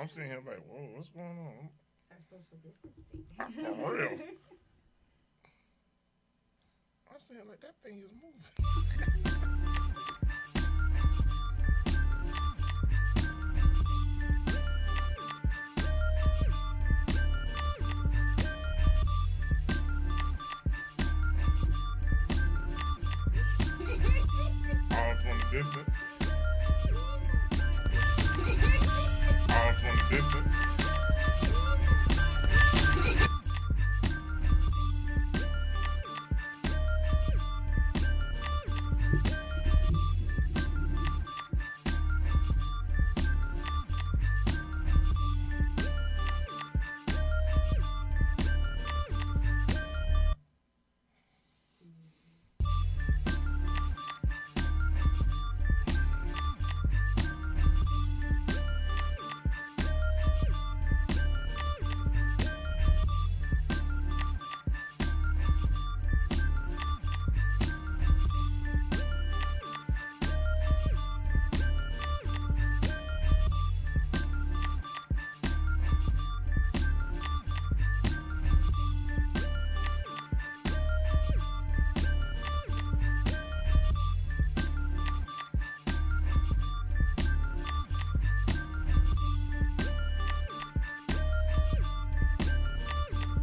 I'm sitting here like, whoa, what's going on? It's our social distancing. For real. I'm saying like that thing is moving. All from the distance. All from the distance.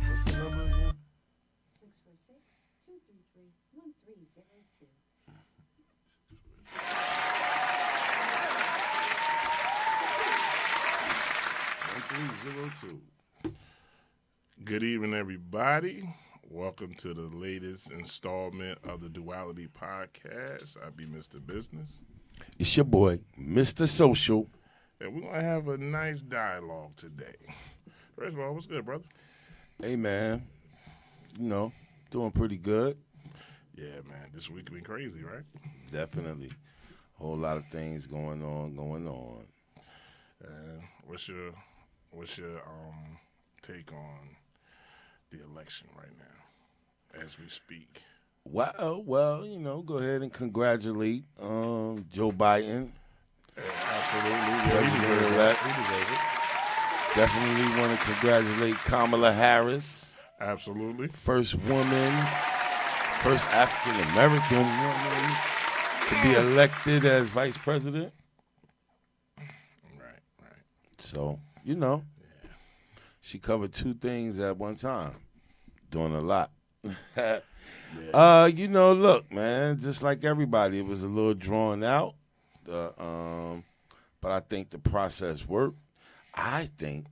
What's the number again? 646-233-1302. Good evening, everybody. Welcome to the latest installment of the Duality podcast. I be Mr. Business. It's your boy, Mr. Social. And we're going to have a nice dialogue today. First of all, what's good, brother? Hey, man. You know, doing pretty good. Yeah, man. This week been crazy, right? Definitely. Whole lot of things going on. What's your take on the election right now as we speak? Well, you know, go ahead and congratulate Joe Biden. Absolutely. President-elect. He deserves it. Definitely want to congratulate Kamala Harris. Absolutely. First woman, first African-American woman to be elected as vice president. Right. So, you know, she covered two things at one time, doing a lot. You know, look, man, just like everybody, it was a little drawn out, but I think the process worked. I think,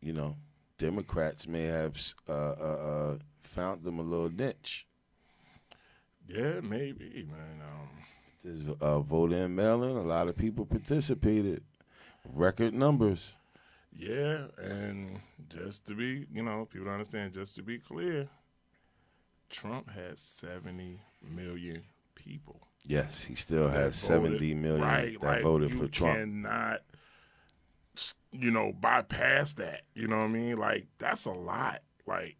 you know, Democrats may have found them a little niche. Yeah, maybe, man. There's vote in mail-in. A lot of people participated. Record numbers. Yeah, and just to be, people don't understand, just to be clear, Trump had 70 million people. Yes, he still has 70 million that voted for Trump. You cannot, bypass that. You know what I mean? Like, that's a lot. Like,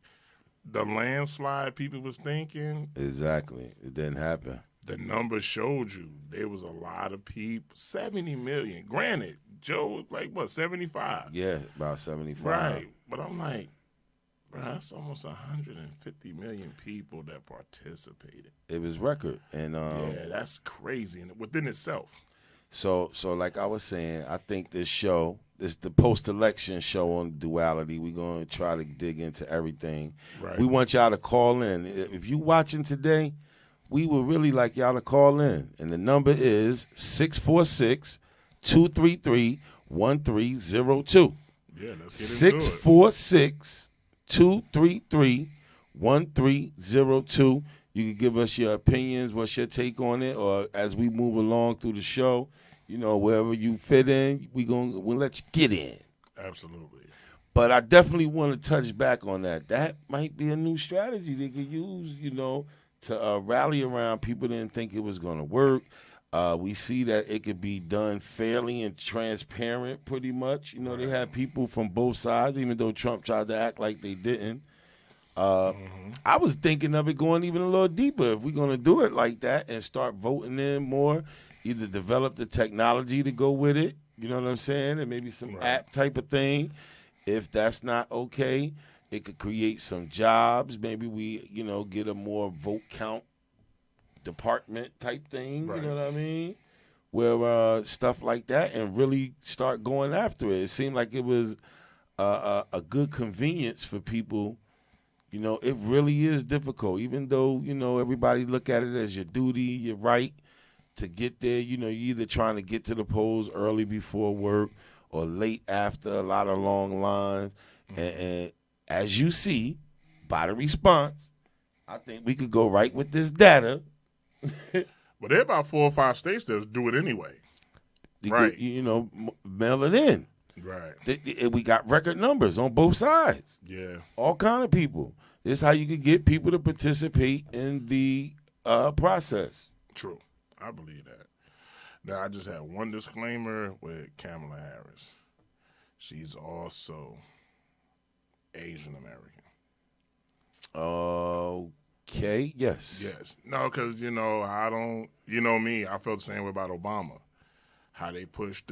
the landslide people was thinking. Exactly. It didn't happen. The numbers showed you there was a lot of people. 70 million. Granted, Joe was like, 75? Yeah, about 75. Right. But I'm like, bro, that's almost 150 million people that participated. It was record. And yeah, that's crazy within itself. So like I was saying, I think this show, this the post-election show on Duality. We're going to try to dig into everything. Right. We want y'all to call in. If you watching today, we would really like y'all to call in. And the number is 646-233-1302. Yeah, let's get into it. 646-233-1302. You can give us your opinions, what's your take on it, or as we move along through the show, wherever you fit in, we'll let you get in. Absolutely. But I definitely want to touch back on that. That might be a new strategy they could use, to rally around. People didn't think it was going to work. We see that it could be done fairly and transparent pretty much. They had people from both sides, even though Trump tried to act like they didn't. I was thinking of it going even a little deeper. If we're going to do it like that and start voting in more, either develop the technology to go with it, You know what I'm saying? And maybe some Right. app type of thing. If that's not okay, it could create some jobs. Maybe we, get a more vote count department type thing. Right. You know what I mean? Where stuff like that, and really start going after it. It seemed like it was a good convenience for people. It really is difficult, even though, everybody look at it as your duty, your right to get there. You're either trying to get to the polls early before work or late after, a lot of long lines. And as you see by the response, I think we could go right with this data. But there are about 4 or 5 states that do it anyway. Right. Mail it in. Right. We got record numbers on both sides. Yeah. All kind of people. This is how you can get people to participate in the process. True. I believe that. Now, I just had one disclaimer with Kamala Harris. She's also Asian American. Okay, yes. Yes. No, because, I don't, me, I felt the same way about Obama. How they pushed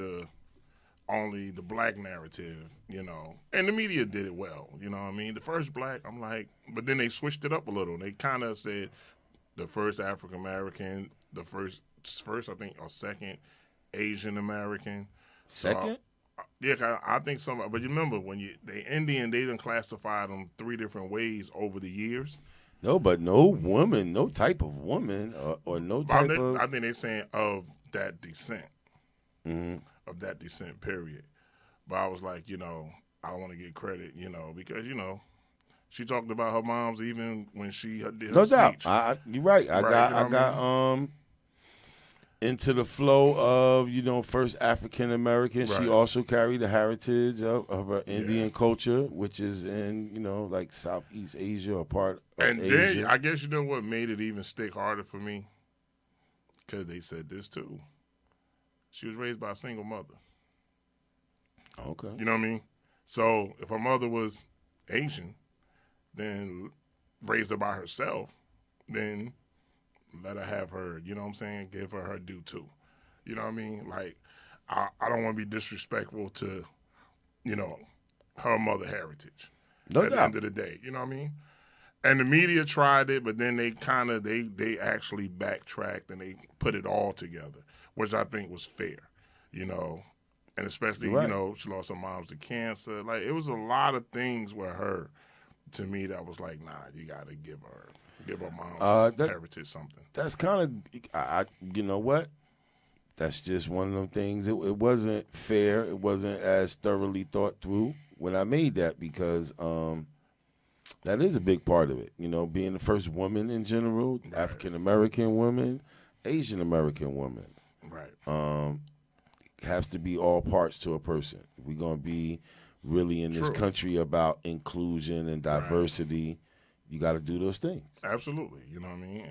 only the black narrative, and the media did it well, you know what I mean? The first black, I'm like, but then they switched it up a little. They kind of said the first African American, the first, I think, or second Asian American. Second? Yeah, I think some, but you remember when they Indian, they done classified them 3 different ways over the years. No, but no woman, no type of woman, or no type of. I think they're saying of that descent. Mm-hmm. Of that descent, period. But I was like, I want to get credit, because, she talked about her moms even when she did her No speech. doubt. You're right. I got into the flow of, first African American. Right. She also carried the heritage of her Indian culture, which is in, like Southeast Asia or part of and Asia. then, I guess what made it even stick harder for me? Because they said this too. She was raised by a single mother. Okay. You know what I mean? So if her mother was Asian, then raised her by herself, then let her have her, you know what I'm saying? Give her due too. You know what I mean? Like, I don't want to be disrespectful to, her mother heritage. No at doubt. the end of the day. You know what I mean? And the media tried it, but then they kind of, they actually backtracked and they put it all together, which I think was fair, and especially, Right. She lost her moms to cancer. Like, it was a lot of things with her, to me, that was like, nah, you got to give her mom's heritage something. That's kind of, you know what? That's just one of them things. It wasn't fair. It wasn't as thoroughly thought through when I made that, because that is a big part of it. Being the first woman in general, Right. African American woman, Asian American woman. Right. Has to be all parts to a person. If we're going to be really in this True. country about inclusion and diversity, you got to do those things. Absolutely. You know what I mean?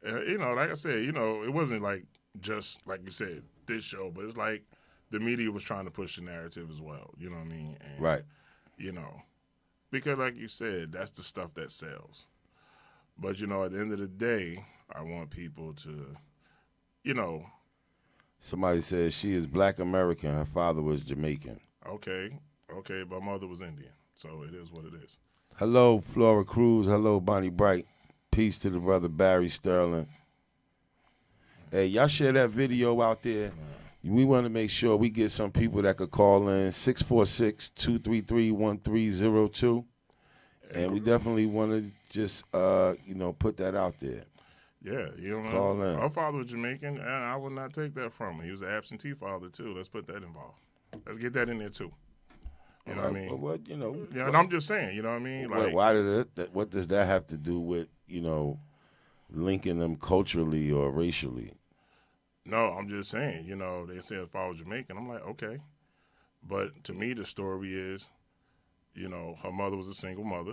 And, like I said, it wasn't like just, like you said, this show, but it's like the media was trying to push the narrative as well. You know what I mean? And, Right. Because like you said, that's the stuff that sells. But, at the end of the day, I want people to, Somebody says she is Black American. Her father was Jamaican. okay, my mother was Indian. So it is what it is. Hello, Flora Cruz. Hello, Bonnie Bright. Peace to the brother Barry Sterling. Hey, y'all share that video out there. We want to make sure we get some people that could call in 646-233-1302. And we definitely want to just, put that out there. Yeah, Call in. Her father was Jamaican, and I would not take that from him. He was an absentee father, too. Let's put that involved. Let's get that in there, too. You know what I mean? What, Yeah, and I'm just saying, you know what I mean? Like, why what does that have to do with, linking them culturally or racially? No, I'm just saying, they say if I was Jamaican, I'm like, okay. But to me, the story is, her mother was a single mother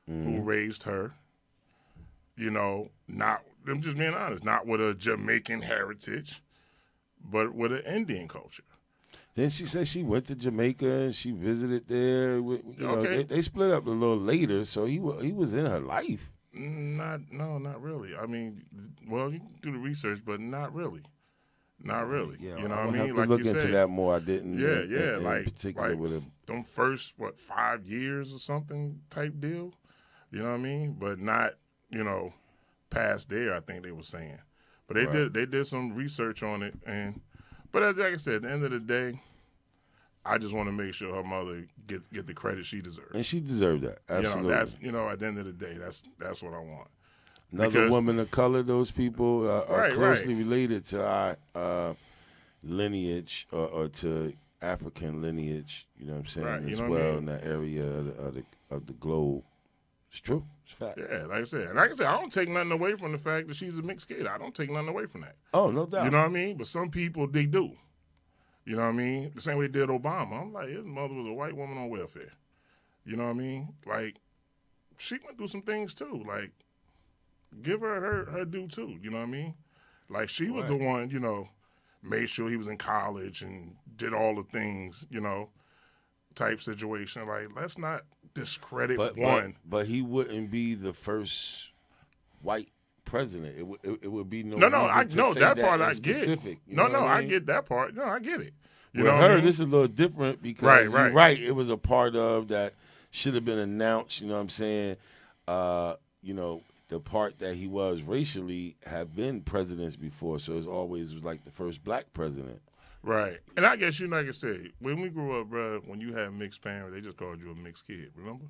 who raised her, I'm just being honest, not with a Jamaican heritage, but with an Indian culture. Then she said she went to Jamaica and she visited there. Okay. They split up a little later, so he was in her life. Not really. I mean, well, you can do the research, but not really. Not really. Yeah, You know I what would I have mean? to Like look you into said. that more. I didn't. Yeah, in like particular with a. them first 5 years or something type deal. You know what I mean? But not past there. I think they were saying, but Right. they did some research on it, but as like I said, at the end of the day, I just want to make sure her mother get the credit she deserves. And she deserved that. Absolutely. That's at the end of the day, that's what I want. Another Because- woman of color. Those people are Right, closely right. related to our lineage or to African lineage. You know what I'm saying? Right, you as know what I well mean? in that area of the globe. It's true. It's fact. Yeah, like I said, I don't take nothing away from the fact that she's a mixed kid. I don't take nothing away from that. Oh, no doubt. You know what I mean? But some people, they do. You know what I mean? The same way they did Obama. I'm like, his mother was a white woman on welfare. You know what I mean? Like, she went through some things too. Like, give her due too. You know what I mean? Like, she was the one, made sure he was in college and did all the things, type situation. Like, let's not discredit one. But he wouldn't be the first white president. It would be no. No, reason to say that part in I get. specific. You No, know what I mean? get that part. No, I get it. You With know her, what I mean? this is a little different because Right, you're right. right. It was a part of that should have been announced. You know what I'm saying? The part that he was racially have been presidents before, so it's always like the first black president. Right. And I guess, like I said, when we grew up, bro, when you had mixed parents, they just called you a mixed kid, remember?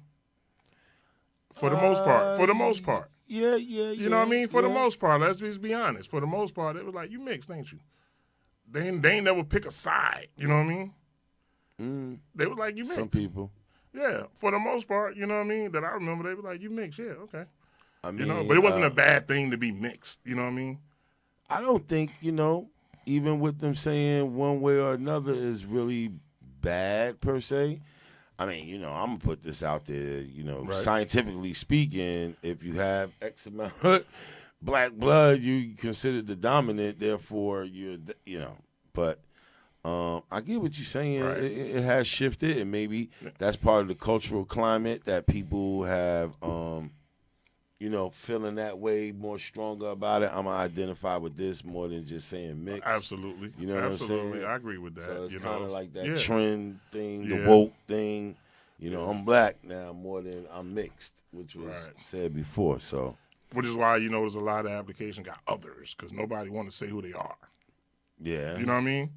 For the most part. For the most part. Yeah. You know what I mean? For the most part, let's just be honest. For the most part, it was like, you mixed, ain't you? They ain't never pick a side. You know what I mean? They were like, you mixed. Some people. Yeah. For the most part, you know what I mean? That I remember, they were like, you mixed. Yeah, okay. I mean, But it wasn't a bad thing to be mixed. You know what I mean? I don't think, even with them saying one way or another is really bad per se. I mean, I'm going to put this out there, Right. scientifically speaking, if you have X amount of black blood, you considered the dominant, therefore but I get what you're saying. Right. It has shifted, and maybe that's part of the cultural climate that people have, feeling that way more stronger about it. I'm going to identify with this more than just saying mix. Absolutely. You know what I'm saying? Absolutely. I agree with that. So it's kind of like that Yeah. trend thing, the Yeah. woke thing. I'm black now more than I'm mixed, which was Right. said before. So Which is why, there's a lot of applications got others, because nobody want to say who they are. yeah, You know what I mean?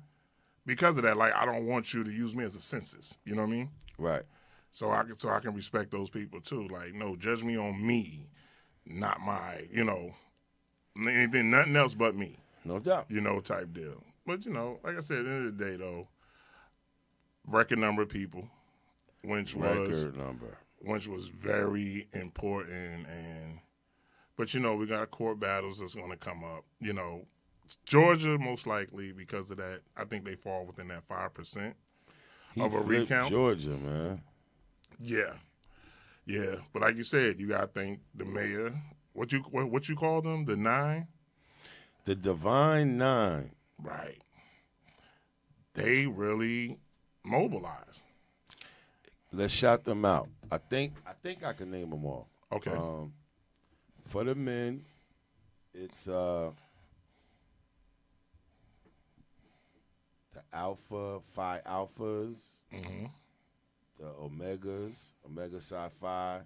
Because of that, like, I don't want you to use me as a census. You know what I mean? right. So I can respect those people too. Like, no, judge me on me, not my, anything, nothing else but me. No doubt. Type deal. But like I said, at the end of the day, though, record number of people, which was very important, but we got court battles that's going to come up. Georgia most likely because of that. I think they fall within that 5% of a flipped recount. Georgia, man. Yeah. But like you said, you got to think the mayor. What you call them? The 9. The Divine Nine. Right. They really mobilized. Let's shout them out. I think I can name them all. Okay. For the men, it's the Alpha Phi Alphas, the Omegas, Omega Psi Phi,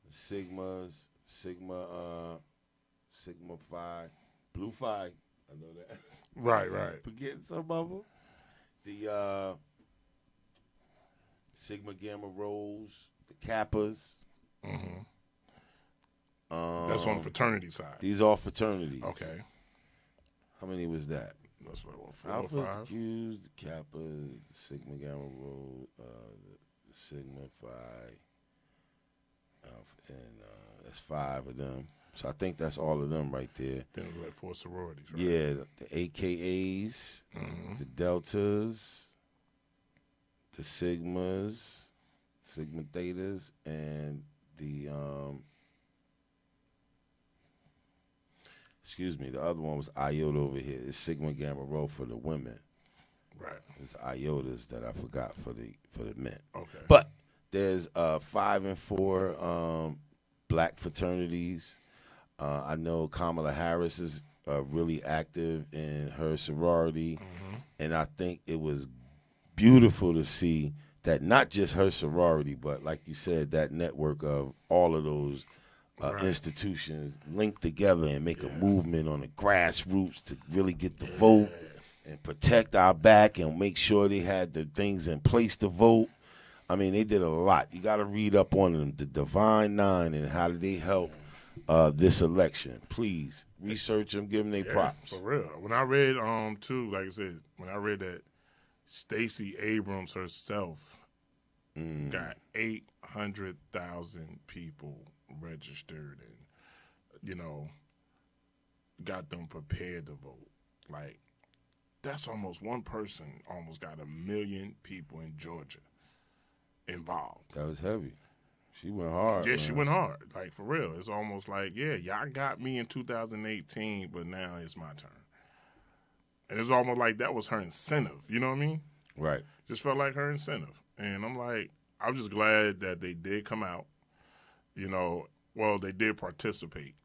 the Sigmas, Sigma Phi, Blue Phi. I know that. Right. Forgetting some of them. The Sigma Gamma Rhos, the Kappas. That's on the fraternity side. These are fraternities. Okay. How many was that? That's like, 4 or Alphas, 5. the Qs, the Kappas, the Sigma Gamma Rho, the Sigma Phi, Alpha, and that's 5 of them. So I think that's all of them right there. Then it was like 4 sororities, right? Yeah, the AKAs, the Deltas, the Sigmas, Sigma Thetas, and the the other one was Iota over here. It's Sigma Gamma Rho for the women. Right. It's Iotas that I forgot for the men. Okay. But there's 5 and 4 black fraternities. I know Kamala Harris is really active in her sorority, and I think it was beautiful to see that not just her sorority, but like you said, that network of all of those institutions linked together and make a movement on the grassroots to really get the vote and protect our back and make sure they had the things in place to vote. I mean, they did a lot. You got to read up on them, the Divine Nine, and how did they help this election. Please research them, give them their props. For real. When I read, too, like I said, when I read that Stacey Abrams herself got 800,000 people registered and, you know, got them prepared to vote. Like, that's almost one person almost got 1 million people in Georgia involved. That was heavy. She went hard. Yeah, man. she went hard. Like, for real. It's almost like, yeah, y'all got me in 2018, but now it's my turn. And it's almost like that was her incentive. You know what I mean? Right. Just felt like her incentive. And I'm like, I'm just glad that they did come out. You know, well, they did participate.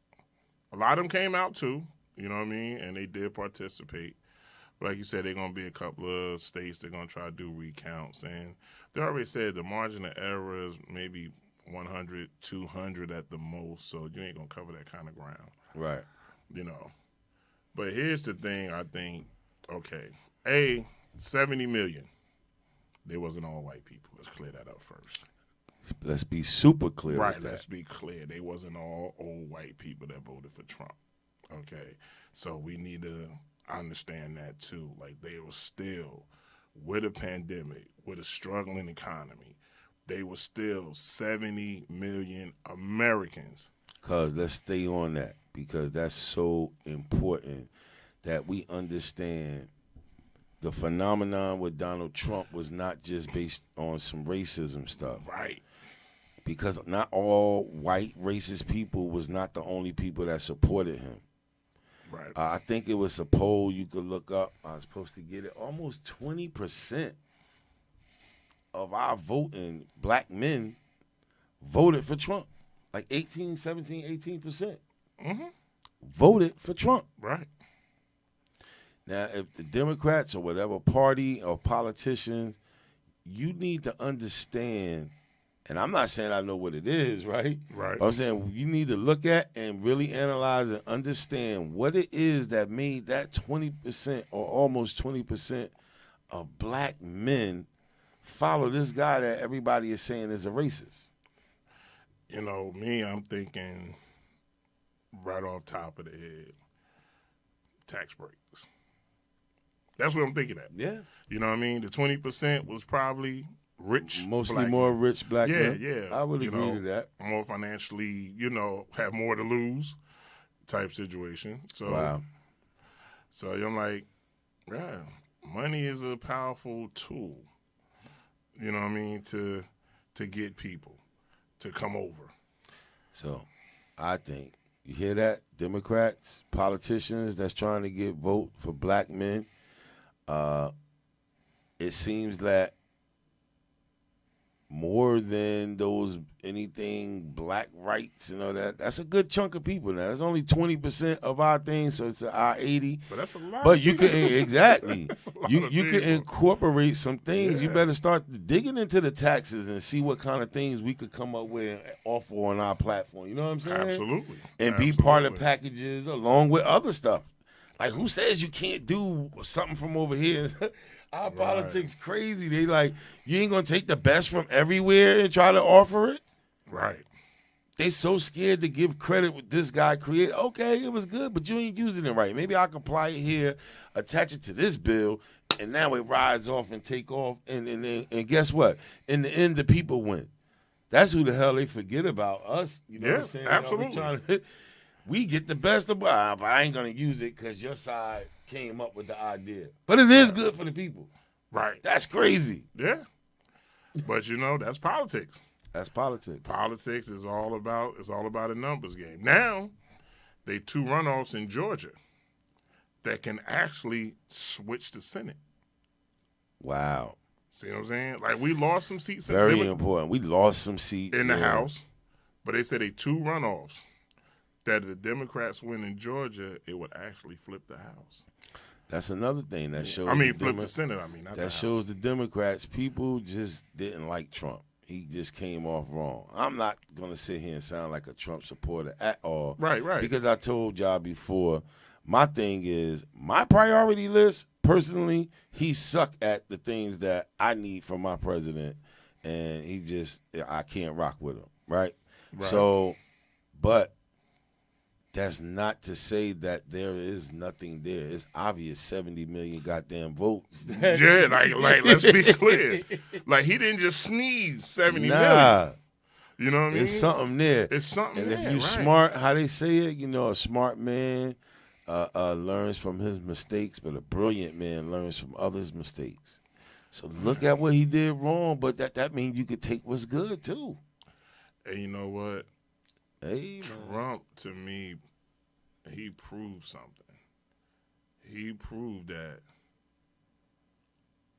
A lot of them came out, too. You know what I mean? And they did participate. But like you said, they're going to be a couple of states. They're going to try to do recounts. And they already said the margin of error is maybe 100, 200 at the most. So you ain't going to cover that kind of ground. Right. You know. But here's the thing, I think, okay, 70 million. They wasn't all white people. Let's clear that up first. Let's be super clear. Right, with that. let's be clear. They wasn't all old white people that voted for Trump. Okay. So we need to understand that too. Like, they were still, with a pandemic, with a struggling economy, they were still 70 million Americans. Because let's stay on that, because that's so important that we understand the phenomenon with Donald Trump was not just based on some racism stuff. Right. Because not all white racist people was not the only people that supported him. Right. I think it was a poll you could look up. I was supposed to get it. Almost 20% of our voting black men voted for Trump. Like 18, 17, 18% voted for Trump. Right. Now, if the Democrats or whatever party or politicians, you need to understand, and I'm not saying I know what it is, right? Right. But I'm saying you need to look at and really analyze and understand what it is that made that 20% or almost 20% of black men follow this guy that everybody is saying is a racist. You know, me, I'm thinking right off top of the head, tax breaks. That's what I'm thinking at. Yeah. You know what I mean? The 20% was probably rich. Mostly black more men. rich black men. Yeah. I would You agree know, to that. More financially, you know, have more to lose type situation. So, Wow. So I'm like, yeah, money is a powerful tool, you know what I mean, to get people to come over. So I think, you hear that? Democrats, politicians that's trying to get vote for black men. It seems that more than those anything black rights, you know, that's a good chunk of people now. That's only 20% of our thing, so it's our 80. But that's a lot. But you can exactly you can people. incorporate some things. You Yeah. better start digging into the taxes and see what kind of things we could come up with and offer on our platform. You know what I'm saying? Absolutely. And be part of packages along with other stuff. Like, who says you can't do something from over here? Our politics crazy. They like, you ain't gonna take the best from everywhere and try to offer it. Right. They so scared to give credit what this guy created. Okay, it was good, but you ain't using it right. Maybe I can apply it here, attach it to this bill, and now it rides off and take off. And guess what? In the end, the people win. That's who the hell they forget about, us. You know what I'm saying? Absolutely. We get the best of, but I ain't going to use it because your side came up with the idea. But it is good for the people. Right. That's crazy. Yeah. But, you know, that's politics. That's politics. Politics is all about a numbers game. Now, they 2 runoffs in Georgia that can actually switch the Senate. Wow. See what I'm saying? Like, we lost some seats Very important. We lost some seats in the House, but they said they 2 runoffs that if the Democrats win in Georgia, it would actually flip the House. That's another thing that shows. Flip the Senate. Not that the shows House. the Democrats. People just didn't like Trump. He just came off wrong. I'm not gonna sit here and sound like a Trump supporter at all. Right. Because I told y'all before, my thing is my priority list. Personally, he suck at the things that I need from my president, and I can't rock with him. Right. So, but that's not to say that there is nothing there. It's obvious 70 million goddamn votes. Yeah, like let's be clear. Like he didn't just sneeze 70 million. You know what I mean? It's something there. It's something there. And if you're smart, how they say it, a smart man learns from his mistakes, but a brilliant man learns from others' mistakes. So look at what he did wrong, but that means you could take what's good too. And you know what? Hey, Trump, to me, he proved something. He proved that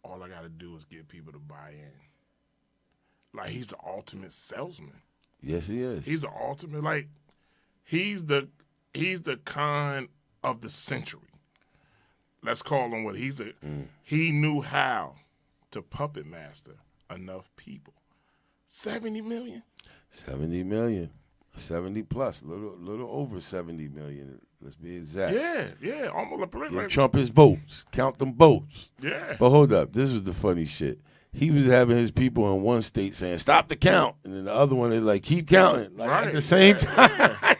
all I got to do is get people to buy in. Like, he's the ultimate salesman. Yes, he is. He's the ultimate, like, he's the con of the century. Let's call him what he knew how to puppet master enough people. 70 million? 70 million. 70 plus, little over 70 million. Let's be exact. Yeah, almost Give Trump his votes. Count them votes. Yeah. But hold up, this was the funny shit. He was having his people in one state saying, "Stop the count," and then the other one is like, "Keep counting." Like right. At the same time. Yeah.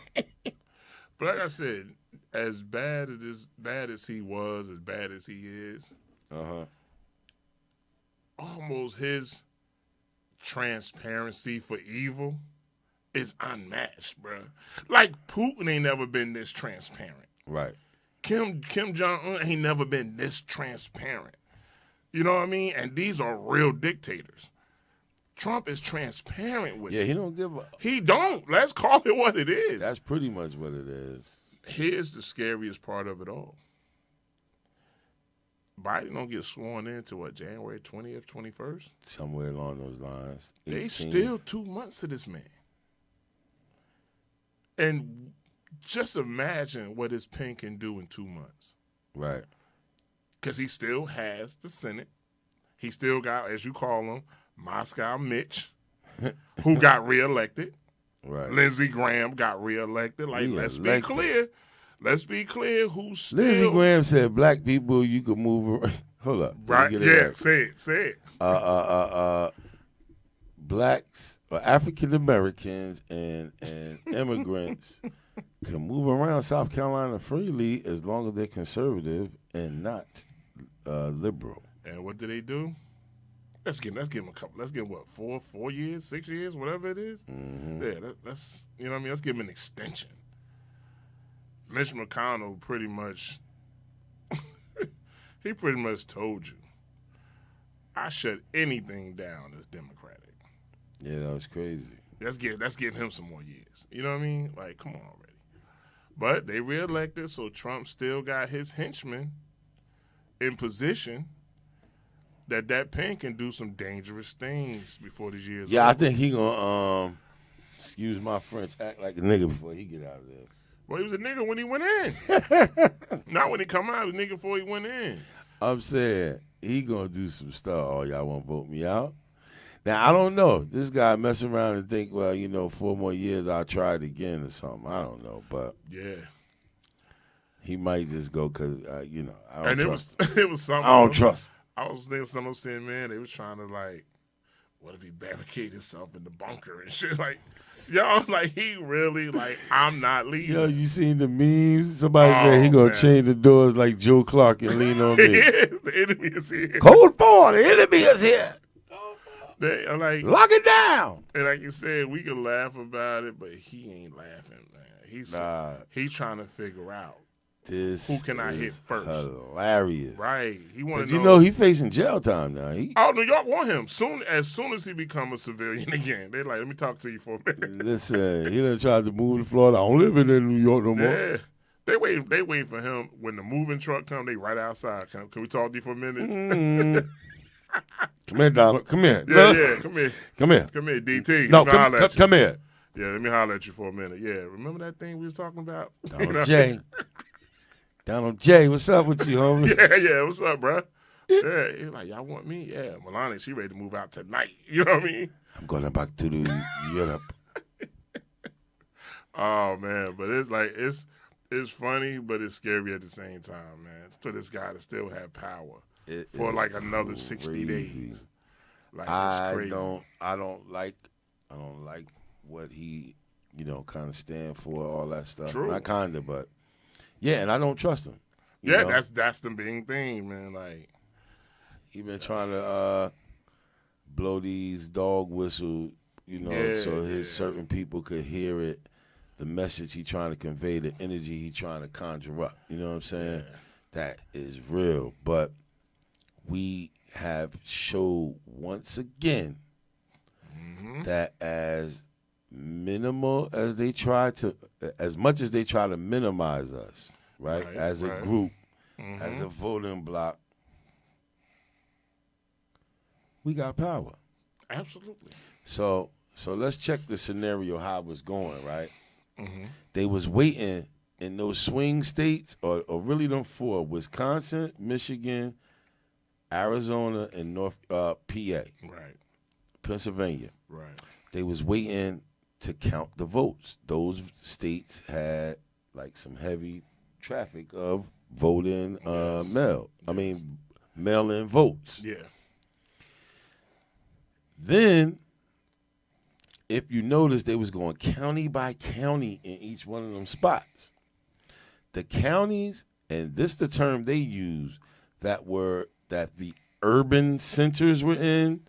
But like I said, as bad as he was, as bad as he is, almost his transparency for evil is unmatched, bro. Like Putin ain't never been this transparent. Right. Kim Jong-un ain't never been this transparent. You know what I mean? And these are real dictators. Trump is transparent with Yeah, it. he don't give a. He don't. Let's call it what it is. That's pretty much what it is. Here's the scariest part of it all. Biden don't get sworn in to what, January 20th, 21st? Somewhere along those lines. They 18. still 2 months to this man. And just imagine what his pen can do in 2 months. Right. Because he still has the Senate. He still got, as you call him, Moscow Mitch, who got reelected. Right. Lindsey Graham got reelected. Like, let's be clear. Let's be clear who's still. Lindsey Graham said black people you could move around. Hold up. Right. Yeah, right. Say it. Blacks or African Americans and immigrants can move around South Carolina freely as long as they're conservative and not liberal. And what do they do? Let's give them a couple. Let's give them what, 4 years, 6 years, whatever it is. Mm-hmm. Yeah, that's you know what I mean. Let's give them an extension. Mitch McConnell pretty much told you, I shut anything down that's Democratic. Yeah, that was crazy. Let's give him some more years. You know what I mean? Like, come on already. But they reelected, so Trump still got his henchmen in position that pen can do some dangerous things before this year's over. I think he gonna excuse my French, act like a nigga before he get out of there. Well, he was a nigga when he went in. Not when he come out, he was a nigga before he went in. I'm saying he gonna do some stuff. Oh, y'all won't vote me out? Now I don't know. This guy mess around and think, well, 4 more years I'll try it again or something. I don't know, but yeah, he might just go because I don't and trust. it was something. I don't trust. I was thinking someone saying, man, they was trying to like, what if he barricade himself in the bunker and shit? Like, y'all, like he really like, I'm not leaving. Yo, you seen the memes? Somebody said he gonna chain the doors like Joe Clark and lean on me. The enemy is here. Code 4, the enemy is here. They are like, lock it down. And like you said, we can laugh about it, but he ain't laughing, man. He's trying to figure out who can I hit first. Hilarious, right? He want to know he facing jail time now. New York want him as soon as he become a civilian again. They like, let me talk to you for a minute. Listen, he done tried to move to Florida. I don't live in New York no more. Yeah. They wait for him when the moving truck come. They right outside. Can we talk to you for a minute? Mm. Come here, Donald. Come here. Yeah, come here. Come here. Come here, DT. No, come here. Yeah, let me holler at you for a minute. Yeah, remember that thing we was talking about? Donald J. Donald J, what's up with you, homie? Yeah, what's up, bro? Yeah, he's like, y'all want me? Yeah, Melania, she ready to move out tonight. You know what I mean? I'm going back to the Europe. Oh man, but it's like it's funny, but it's scary at the same time, man. For this guy to still have power for like another 60 days. Like it's crazy. I don't like what he, kind of stand for, all that stuff. True. Not kinda, but yeah, and I don't trust him. Yeah, know? that's the big thing, man. Like he been trying to blow these dog whistle, so his certain people could hear it, the message he trying to convey, the energy he trying to conjure up. You know what I'm saying? Yeah. That is real. But we have showed once again that as minimal as they try to, as much as they try to minimize us, right? As a group, as a voting bloc, we got power. Absolutely. So let's check the scenario how it was going, right? They was waiting in those swing states, or really them four: Wisconsin, Michigan, Arizona, and North PA. Right. Pennsylvania. Right. They was waiting to count the votes. Those states had like some heavy traffic of voting mail-in votes. Yeah. Then, if you notice, they was going county by county in each one of them spots. The counties, and this the term they use, that the urban centers were in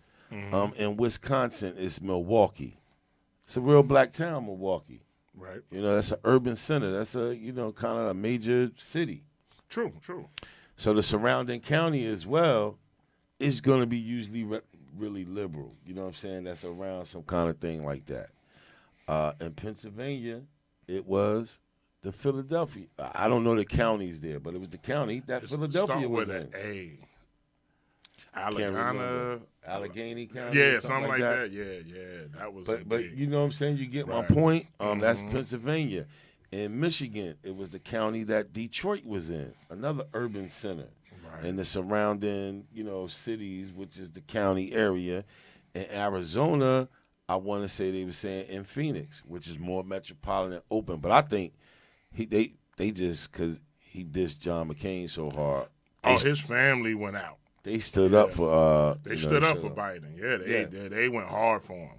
Wisconsin is Milwaukee. It's a real black town, Milwaukee. Right. That's an urban center. That's a, kind of a major city. True. So the surrounding county as well is going to be usually really liberal. You know what I'm saying? That's around some kind of thing like that. In Pennsylvania, it was the Philadelphia. I don't know the counties there, but it was the county that Philadelphia was in. Allegheny County. Yeah, something like that. Yeah, that was. But you know what I'm saying? You get my point. That's Pennsylvania. In Michigan, it was the county that Detroit was in, another urban center, and the surrounding cities, which is the county area. In Arizona, I want to say they were saying in Phoenix, which is more metropolitan open. But I think they just because he dissed John McCain so hard. His family went out. They stood up for They stood up for Biden. Yeah, they went hard for him.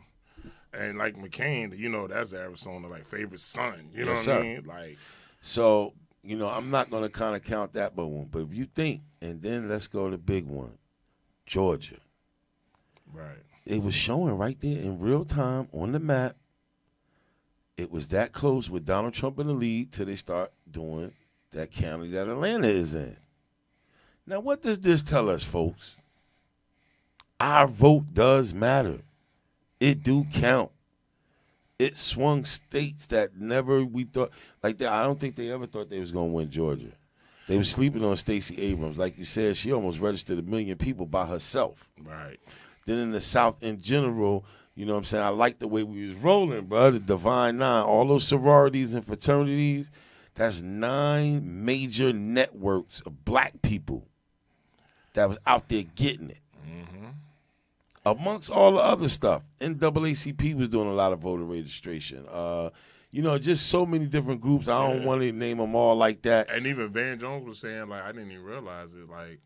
And like McCain, that's Arizona like favorite son. You know what I mean? Like, so I'm not gonna kind of count that one, but if you think, and then let's go to the big one, Georgia. Right. It was showing right there in real time on the map. It was that close with Donald Trump in the lead till they start doing that county that Atlanta is in. Now, what does this tell us, folks? Our vote does matter. It do count. It swung states that never we thought like that. I don't think they ever thought they was gonna win Georgia. They were sleeping on Stacey Abrams, like you said. She almost registered 1 million people by herself. Right. Then in the South in general, you know what I'm saying? I like the way we was rolling, bro. The Divine Nine, all those sororities and fraternities. That's 9 major networks of black people that was out there getting it. Amongst all the other stuff. NAACP was doing a lot of voter registration. Just so many different groups. I don't want to name them all like that. And even Van Jones was saying, like, I didn't even realize it, like,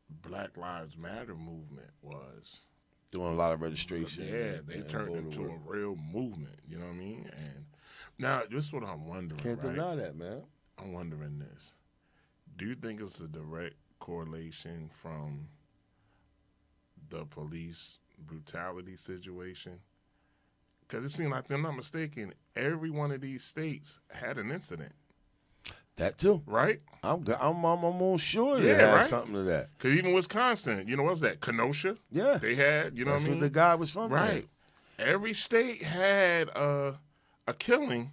Black Lives Matter movement was doing a lot of registration. Yeah, they turned into a real movement. You know what I mean? And now, this is what I'm wondering. Can't deny that, man. I'm wondering this. Do you think it's a direct correlation from the police brutality situation? Because it seemed like, if I'm not mistaken, every one of these states had an incident. That too, right? I'm almost sure they had something to that. Because even Wisconsin, what's that? Kenosha. Yeah, they had. That's what I mean? What the guy was from. Right. There. Every state had a killing.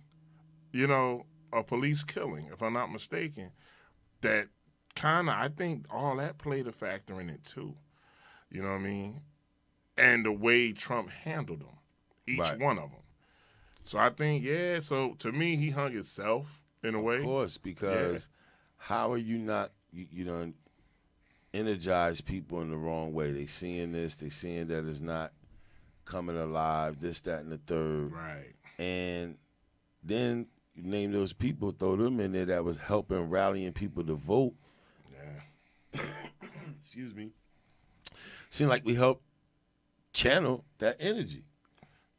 A police killing, if I'm not mistaken. That kind of, I think, all that played a factor in it too. You know what I mean? And the way Trump handled them, each one of them. So I think, yeah. So to me, he hung himself in a way. Of course, because how are you not, you know, energize people in the wrong way? They seeing this, they seeing that it's not coming alive, this, that, and the third. Right. And then you name those people, throw them in there that was helping, rallying people to vote. Yeah. Excuse me. Seemed like we helped channel that energy.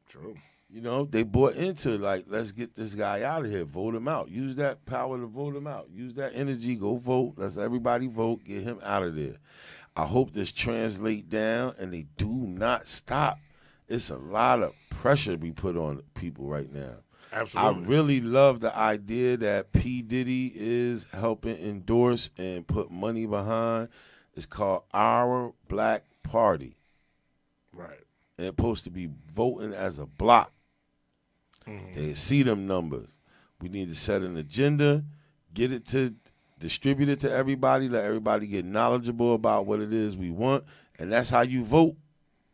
True. You know, they bought into like, let's get this guy out of here, vote him out. Use that power to vote him out. Use that energy, go vote. Let's everybody vote, get him out of there. I hope this translate down and they do not stop. It's a lot of pressure to be put on people right now. Absolutely. I really love the idea that P. Diddy is helping endorse and put money behind. It's called Our Black Party. Right. And it's supposed to be voting as a block. Mm-hmm. They see them numbers. We need to set an agenda, get it to distribute it to everybody, let everybody get knowledgeable about what it is we want, and that's how you vote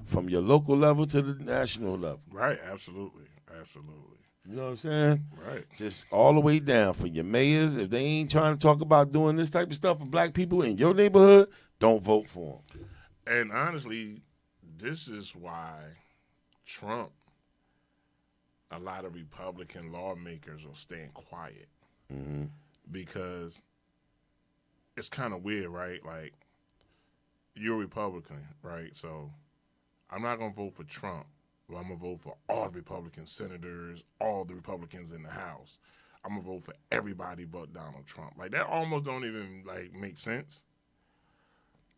from your local level to the national level. Right. Absolutely. Absolutely. You know what I'm saying? Right. Just all the way down for your mayors. If they ain't trying to talk about doing this type of stuff for black people in your neighborhood, don't vote for them. And honestly, this is why Trump, a lot of Republican lawmakers are staying quiet. Mm-hmm. Because it's kind of weird, right? Like, you're a Republican, right? So I'm not going to vote for Trump, but I'm going to vote for all the Republican senators, all the Republicans in the House. I'm going to vote for everybody but Donald Trump. Like, that almost don't even, like, make sense.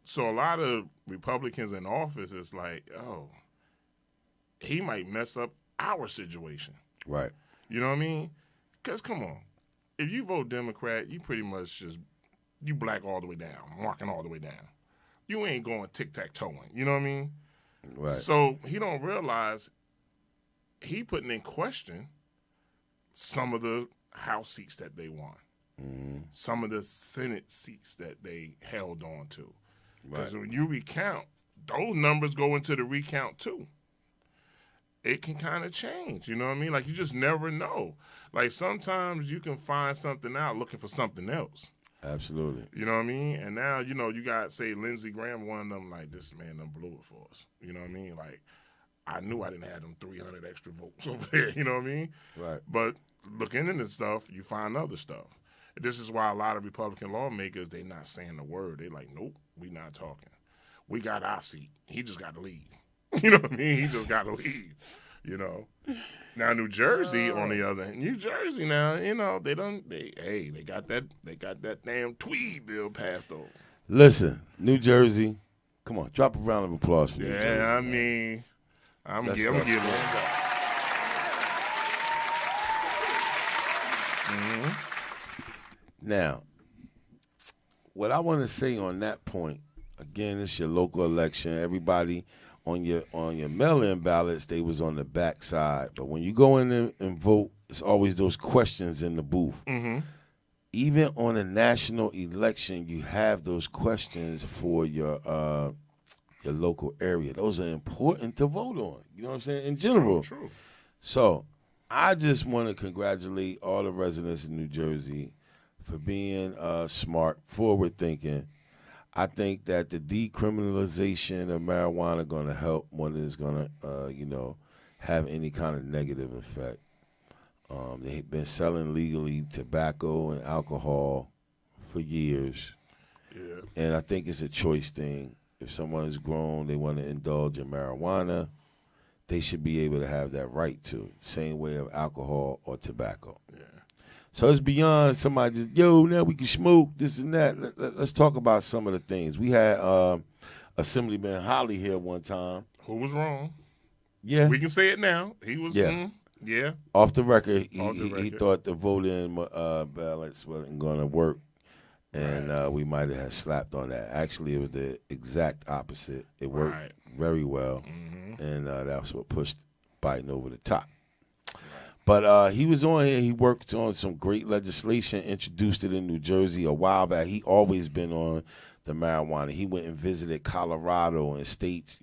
So a lot of Republicans in office is like, oh, he might mess up our situation. Right. You know what I mean? Because, come on. If you vote Democrat, you pretty much just, you black all the way down, marking all the way down. You ain't going tic-tac-toeing. You know what I mean? Right. So he don't realize he putting in question some of the House seats that they won. Mm-hmm. Some of the Senate seats that they held on to. Because Right. when you recount, those numbers go into the recount too. It can kind of change, you know what I mean? Like, you just never know. Like, sometimes you can find something out looking for something else. Absolutely. You know what I mean? And now, you know, you got, say, Lindsey Graham, one of them, like, this man done blew it for us. You know what I mean? Like, I knew I didn't have them 300 extra votes over there, you know what I mean? Right. But looking into stuff, you find other stuff. This is why a lot of Republican lawmakers, they not saying the word. They like, nope, we not talking. We got our seat. He just got to leave. You know what I mean? He just got to leave, you know. Now, New Jersey, on the other hand, New Jersey now, you know, they got that damn Tweed bill passed over. Listen, New Jersey, come on, drop a round of applause for New Jersey. Yeah, I mean, I'm Let's gonna go. give it. Mm-hmm. Now, what I want to say on that point, again, it's your local election. Everybody on your mail-in ballots, they was on the back side. But when you go in and vote, it's always those questions in the booth. Mm-hmm. Even on a national election, you have those questions for your local area. Those are important to vote on. You know what I'm saying? In general. True. So I just want to congratulate all the residents in New Jersey for being smart, forward-thinking. I think that the decriminalization of marijuana going to help more than it's going to, have any kind of negative effect. They've been selling legally tobacco and alcohol for years. Yeah. And I think it's a choice thing. If someone's grown, they want to indulge in marijuana, they should be able to have that right to it. Same way of alcohol or tobacco. Yeah. So it's beyond somebody just, now we can smoke, this and that. Let's talk about some of the things. We had Assemblyman Holly here one time. Who was wrong? Yeah. We can say it now. He was. Yeah. Yeah. Off the record, Off the he record. thought the vote-in ballots wasn't going to work, and we might have had slapped on that. Actually, it was the exact opposite. It worked Right. very well, Mm-hmm. and that's what pushed Biden over the top. But he was on here. He worked on some great legislation, introduced it in New Jersey a while back. He always been on the marijuana. He went and visited Colorado and states,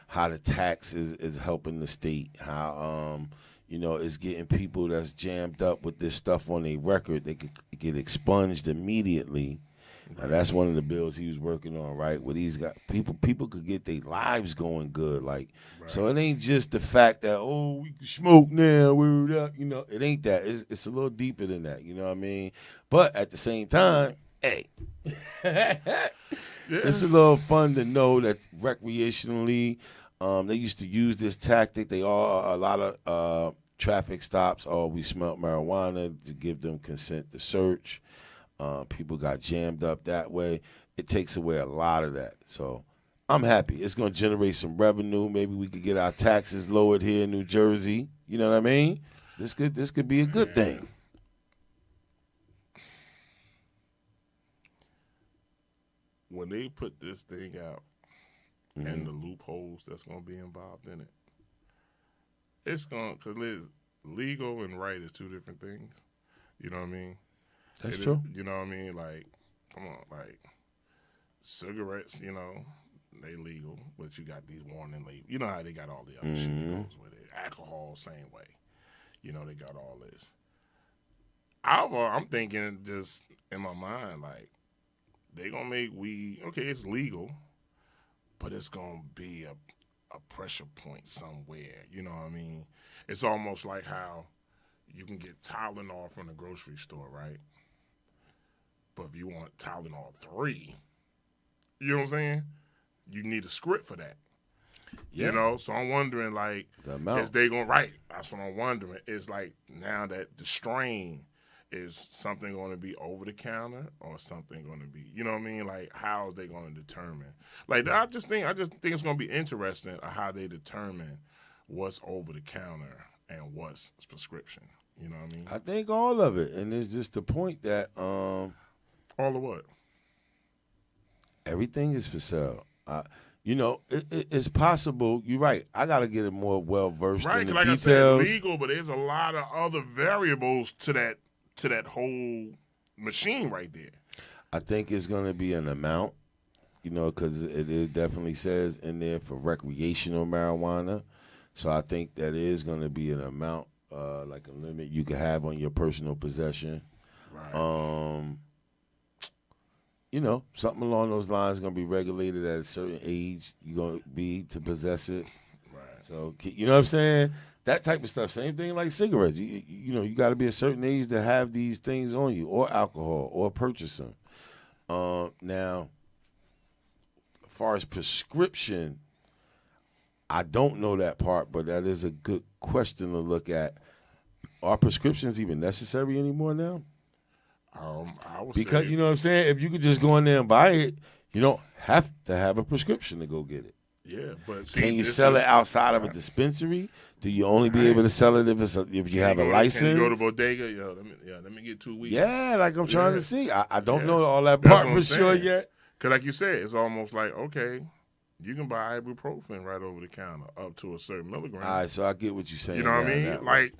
how the tax is helping the state, how, It's getting people that's jammed up with this stuff on their record. They could get expunged immediately. Now, that's one of the bills he was working on, right? Where these guys, people could get their lives going good, like. Right. So it ain't just the fact that we can smoke now, word up, It ain't that. It's a little deeper than that. You know what I mean? But at the same time, hey, it's a little fun to know that recreationally, they used to use this tactic. A lot of traffic stops. We smelled marijuana to give them consent to search. People got jammed up that way. It takes away a lot of that. So I'm happy. It's going to generate some revenue. Maybe we could get our taxes lowered here in New Jersey. You know what I mean? This could be a good thing. When they put this thing out and the loopholes that's going to be involved in it, it's going to, because legal and right is two different things. You know what I mean? That's true. You know what I mean? Like, come on, like cigarettes, they legal, but you got these warning labels. You know how they got all the other shit that goes with it. Alcohol, same way. They got all this. I'm thinking just in my mind, like, they gonna make weed. Okay, it's legal, but it's gonna be a pressure point somewhere. You know what I mean? It's almost like how you can get Tylenol from the grocery store, right? But if you want Tylenol 3, you know what I'm saying? You need a script for that. Yeah. So I'm wondering, like, The amount. is they gonna right? That's what I'm wondering. It's like now that the strain is something going to be over the counter or something going to be, you know what I mean? Like, how is they going to determine? Like, I just think it's going to be interesting how they determine what's over the counter and what's prescription. You know what I mean? I think all of it, and it's just the point that All of what? everything is for sale. It's possible. You're right. I got to get it more well versed Right, in the like details. I said, legal, but there's a lot of other variables to that whole machine right there. I think it's going to be an amount, because it definitely says in there for recreational marijuana. So I think that is going to be an amount, like a limit you can have on your personal possession. Right. Something along those lines is going to be regulated at a certain age. You're going to be to possess it. Right. So, you know what I'm saying? That type of stuff. Same thing like cigarettes. You got to be a certain age to have these things on you, or alcohol, or purchase them. Now, as far as prescription, I don't know that part, but that is a good question to look at. Are prescriptions even necessary anymore now? I would Because say, you know what I'm saying? If you could just go in there and buy it, you don't have to have a prescription to go get it. yeah, but see, Can you sell it outside of a dispensary? Do you only be able to sell it if you have a license? Can you go to bodega? Let me get 2 weeks. Yeah, like I'm trying to see. I don't know all that That's part what for I'm sure saying. yet. Because like you said, it's almost like, okay, you can buy ibuprofen right over the counter up to a certain milligram. All right, so I get what you're saying. You know what I now, mean? now. Like,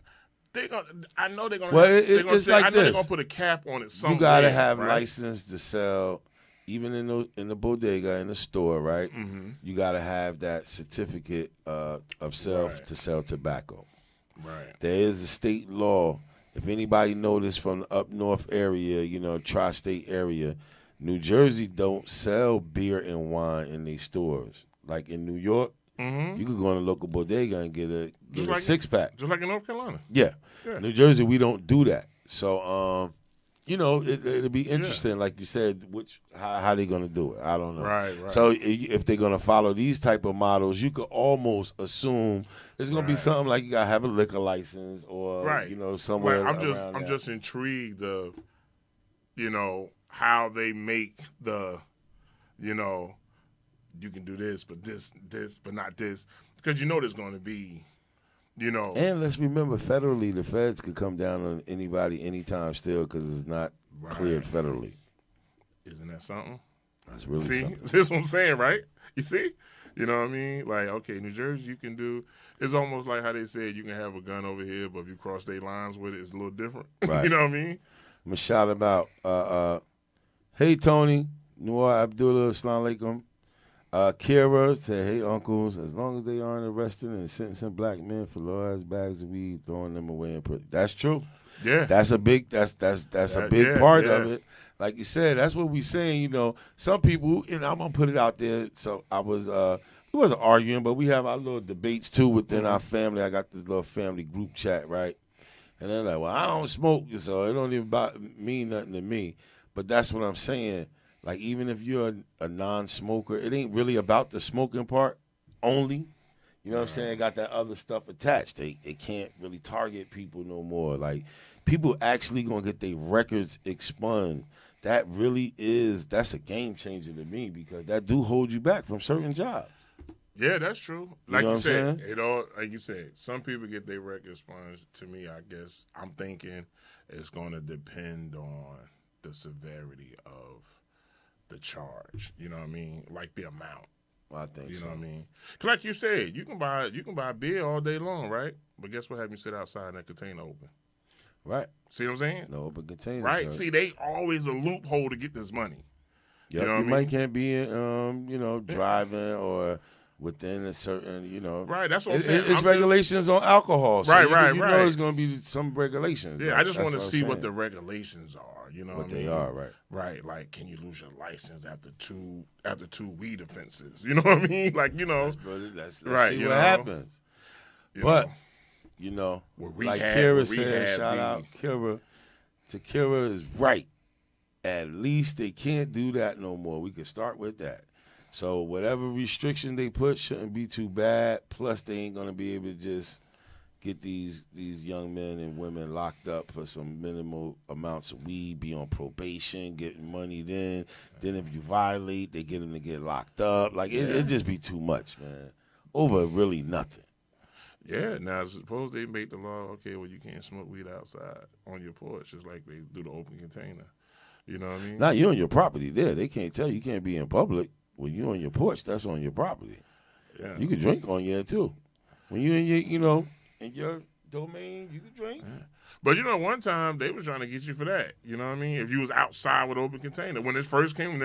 I know they're gonna. Well, they're gonna it's say, like I know they're this. gonna put a cap on it somewhere. You gotta have right? license to sell, even in the bodega in the store, right? Mm-hmm. You gotta have that certificate of self Right. to sell tobacco. Right. There is a state law. If anybody noticed from the up north area, tri-state area, New Jersey don't sell beer and wine in their stores. Like in New York, Mm-hmm. you could go in a local bodega and get a like- 6-pack. Just like in North Carolina. Yeah. Yeah. New Jersey, we don't do that. So, it'll be interesting, like you said, how they gonna do it. I don't know. Right. So if they're gonna follow these type of models, you could almost assume it's gonna be Right. something like you gotta have a liquor license or Right. somewhere. Like, around I'm that. just intrigued of, how they make the, you can do this, but this, but not this, because there's going to be, And let's remember, federally, the feds could come down on anybody anytime still because it's not cleared federally. Isn't that something? That's really See, something. this is what I'm saying, right? You see, you know what I mean? Like, okay, New Jersey, you can do. It's almost like how they said you can have a gun over here, but if you cross state lines with it, it's a little different. Right. You know what I mean? I'm going to shout him out. Hey, Tony. Noor Abdullah, Assalamu alaikum. Kira said, "Hey, uncles, as long as they aren't arresting and sentencing black men for large bags of weed, throwing them away in prison." That's true. Yeah. That's a big. That's a big yeah, part yeah. of it. Like you said, that's what we saying. You know, some people, and I'm gonna put it out there. So I was, we wasn't arguing, but we have our little debates too within our family. I got this little family group chat, right? And they're like, "Well, I don't smoke, so it don't even mean nothing to me." But that's what I'm saying. Like, even if you're a non-smoker, it ain't really about the smoking part only. You know what I'm saying? It got that other stuff attached. They can't really target people no more. Like, people actually going to get their records expunged. That's a game changer to me because that do hold you back from certain jobs. Yeah, that's true. You Like know you what said, I'm saying? like you said, some people get their records sponged. To me, I guess I'm thinking it's going to depend on the severity of the charge. You know what I mean? Like the amount. I think You so. know what I mean? 'Cause like you said, you can buy beer all day long, right? But guess what happens? You sit outside and that container open. Right. See what I'm saying? No open container. Right. So. See, they always a loophole to get this money. Yep. You know what I mean? might can't be, driving or within a certain, Right. That's what I'm saying. It's regulations on alcohol. So Right, you right. know there's going to be some regulations. Yeah, Like, I just want to that's see I'm what the saying. regulations are. You know what I they mean? are, right. Right. Like, can you lose your license after two weed offenses? You know what I mean? Like, Let's Right, see you what know. happens. you But, know, like rehab- Kira said, rehab shout weed. out Kira. Kira is right. At least they can't do that no more. We can start with that. So whatever restriction they put shouldn't be too bad. Plus, they ain't going to be able to just get these young men and women locked up for some minimal amounts of weed, be on probation, getting money then. Then if you violate, they get them to get locked up. Like, it just be too much, man. Over really nothing. Yeah, now suppose they make the law, okay, well, you can't smoke weed outside on your porch, just like they do the open container. You know what I mean? Now, you're on your property there. They can't tell you can't be in public. When you're on your porch, that's on your property. Yeah. You can drink on there, too. When you're in your, in your domain, you can drink. But one time they was trying to get you for that. You know what I mean? If you was outside with open container when it first came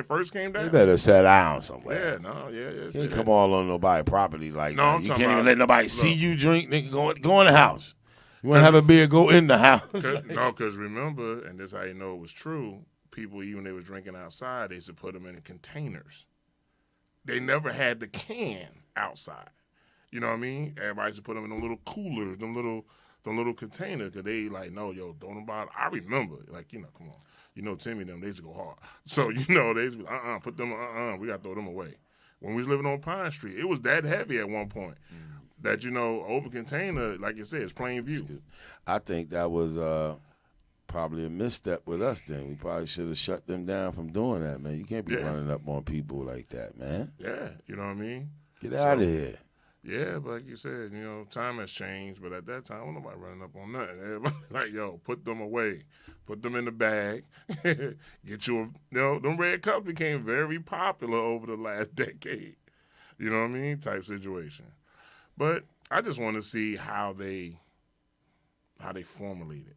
down. You better sit down somewhere. Yeah. You can't come all on nobody's property like No, that. I'm You talking can't even about- let nobody look. see you drink. Nigga, go in the house. You want to have a beer, go in the house. Because remember, and this is how you know it was true, people, even they was drinking outside, they used to put them in containers. They never had the can outside. You know what I mean? Everybody used to put them in them little coolers, them little containers, because they like, no, yo, don't about it. I remember, like, come on. Timmy and them, they used to go hard. So, they used to be, put them, we got to throw them away. When we was living on Pine Street, it was that heavy at one point that, open container, like you said, it's plain view. I think that was probably a misstep with us then. We probably should have shut them down from doing that, man. You can't be running up on people like that, man. Yeah, you know what I mean? Get out of here. Yeah, but like you said, time has changed. But at that time, wasn't nobody running up on nothing. Everybody like, yo, put them away. Put them in the bag. Get you them red cups became very popular over the last decade. You know what I mean? Type situation. But I just want to see how they formulate it.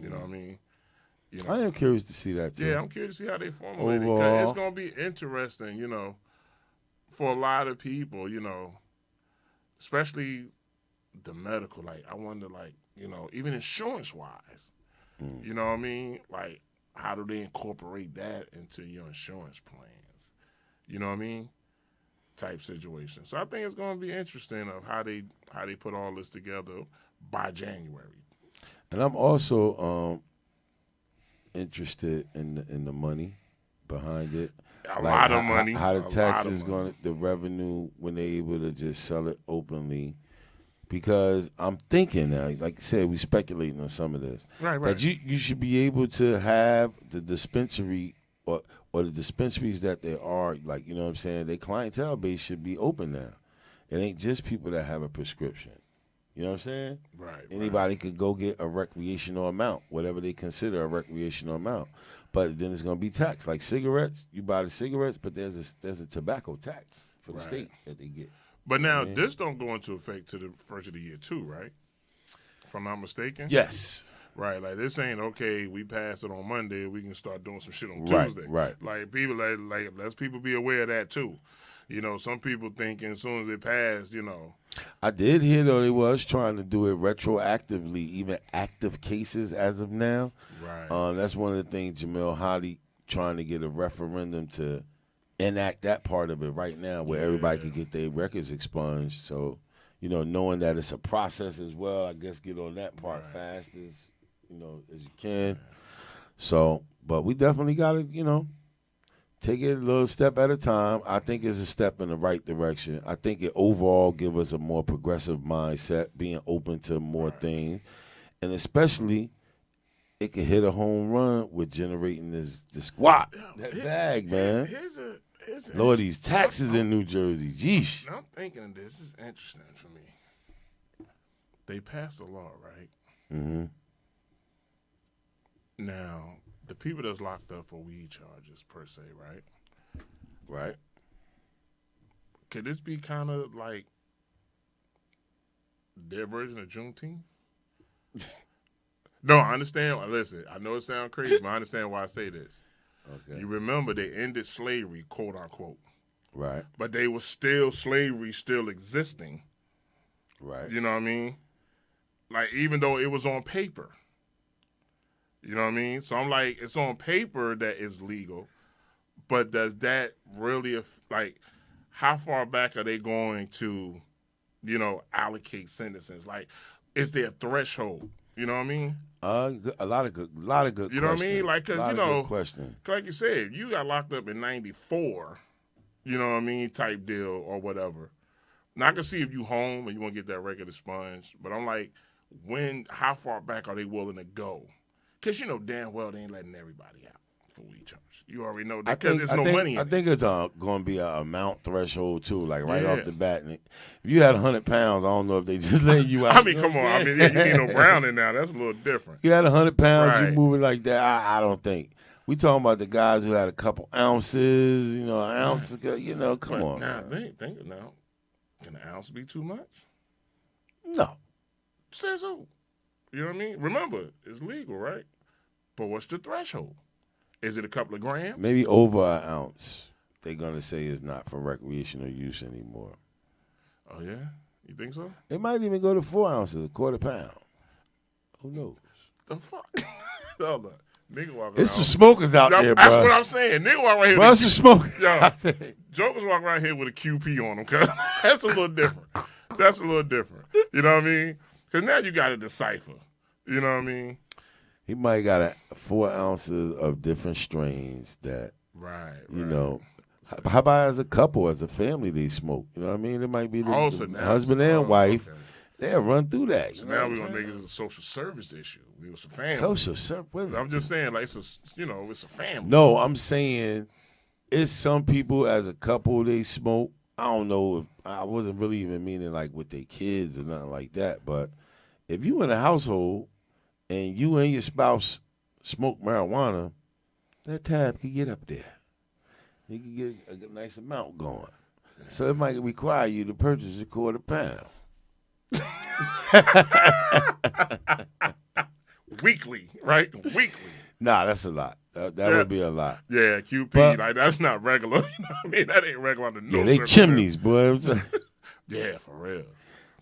You know what I mean? I am curious to see that, too. Yeah, I'm curious to see how they formulate it. 'Cause Overall. it's going to be interesting, for a lot of people, especially the medical. Like, I wonder, like, even insurance-wise, you know what I mean? Like, how do they incorporate that into your insurance plans? You know what I mean? Type situation. So I think it's going to be interesting of how they put all this together by January. And I'm also interested in the money behind it. A lot of money. How the A tax lot of is money. going to, the revenue when they're able to just sell it openly. Because I'm thinking now, like you said, we speculating on some of this. Right. That you should be able to have the dispensary or the dispensaries that there are, like, you know what I'm saying, their clientele base should be open now. It ain't just people that have a prescription. You know what I'm saying? Right. Anybody could go get a recreational amount, whatever they consider a recreational amount. But then it's going to be taxed. Like cigarettes, you buy the cigarettes, but there's a tobacco tax for the state that they get. But now this don't go into effect to the first of the year too, right? If I'm not mistaken. Yes. Right, like this ain't okay. We pass it on Monday. We can start doing some shit on Right, Tuesday. right. Like people, like let's people be aware of that too. You know, some people thinking as soon as it passed, you know. I did hear though they was trying to do it retroactively, even active cases as of now. Right. That's one of the things Jamel Hadi trying to get a referendum to enact that part of it right now, where everybody can get their records expunged. So, you know, knowing that it's a process as well, I guess get on that part fast as as you can. Yeah. So, but we definitely got to, take it a little step at a time. I think it's a step in the right direction. I think it overall give us a more progressive mindset, being open to more things, and especially it could hit a home run with generating this squat, that bag, man. Here's a Lord, these taxes in New Jersey, jeesh. I'm thinking this is interesting for me. They passed a law, right? Mm-hmm. Now, the people that's locked up for weed charges, per se, right? Right. Could this be kind of like their version of Juneteenth? No, I understand. Listen, I know it sounds crazy, but I understand why I say this. Okay. You remember they ended slavery, quote unquote. Right. But they was slavery still existing. Right. You know what I mean? Like, even though it was on paper. You know what I mean? So I'm like, it's on paper that it's legal, but does that really, like, how far back are they going to, allocate sentences? Like, is there a threshold? You know what I mean? A lot of good. You know what I mean? Like, because, question. Like you said, you got locked up in 94, you know what I mean, type deal or whatever. Now, I can see if you home and you want to get that record expunged, but I'm like, how far back are they willing to go? Because you know damn well they ain't letting everybody out for weed charge. You already know that because there's no money in I it. think it's going to be an amount threshold, too, like right off the bat. And if you had 100 pounds, I don't know if they just letting you out. I mean, come on. I mean, you need no browning now. That's a little different. You had 100 pounds, Right. you moving like that, I don't think. We talking about the guys who had a couple ounces, an ounce, come on. Now, Man. think now. Can an ounce be too much? No. Says who? You know what I mean? Remember, it's legal, right? But what's the threshold? Is it a couple of grams? Maybe over an ounce. They're going to say it's not for recreational use anymore. Oh, yeah? You think so? It might even go to 4 ounces, a quarter pound. Who knows? The fuck? Hold on. Nigga walk around. It's some smokers out there, bro. That's what I'm saying. Nigga walk around here. Bro, it's some smokers out there. Jokers walk around here with a QP on them. Cause that's a little different. That's a little different. You know what I mean? Because now you got to decipher. You know what I mean? He might got 4 ounces of different strains that, right. How about as a couple, as a family, they smoke? You know what I mean? It might be the husband and wife. Okay. They'll run through that. So now we're going to make it a social service issue. We was a family. Social service? I'm just saying, like, it's a family. No, I'm saying it's some people as a couple, they smoke. I don't know if I wasn't really even meaning like with their kids or nothing like that. But if you in a household and you and your spouse smoke marijuana, that tab can get up there. You can get a nice amount going. So it might require you to purchase a quarter pound. Weekly, right? Weekly. Nah, that's a lot. That would be a lot. Yeah, QP, But, like that's not regular. You know what I mean? That ain't regular under no yeah, they circumstance. chimneys, boy. Yeah, for real.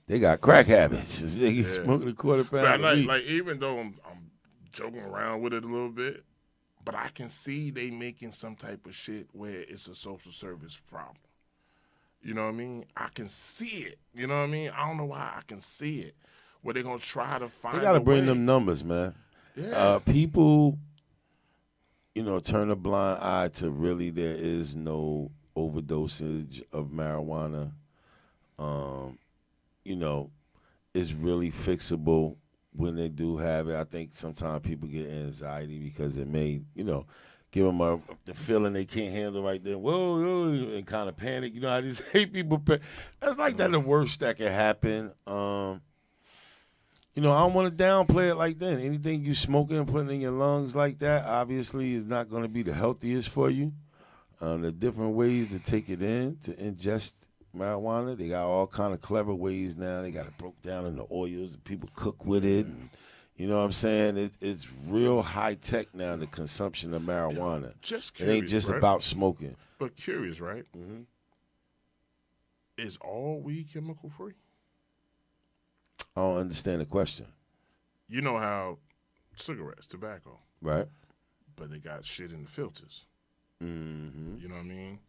They got crack habits. They smoking a quarter pound a week. Like even though I'm joking around with it a little bit, but I can see they making some type of shit where it's a social service problem. You know what I mean? I can see it. You know what I mean? I don't know why I can see it. Where they're gonna try to find. They got to bring way. them numbers, man. Yeah. People, turn a blind eye to really there is no overdosage of marijuana. It's really fixable when they do have it. I think sometimes people get anxiety because it may, give them the feeling they can't handle right then. Whoa, and kind of panic. You know how these hate people. That's like that the worst that can happen. I don't want to downplay it like that. Anything you smoking and putting in your lungs like that, obviously, is not going to be the healthiest for you. There are different ways to take it in, to ingest marijuana. They got all kind of clever ways now. They got it broke down into oils, and people cook with it. And, You know what I'm saying? It's real high tech now, the consumption of marijuana. Just It curious, ain't just right? about smoking. But curious, right? Mm-hmm. Is all weed chemical free? I don't understand the question. You know how cigarettes, tobacco, Right? but they got shit in the filters. Mm-hmm. You know what I mean?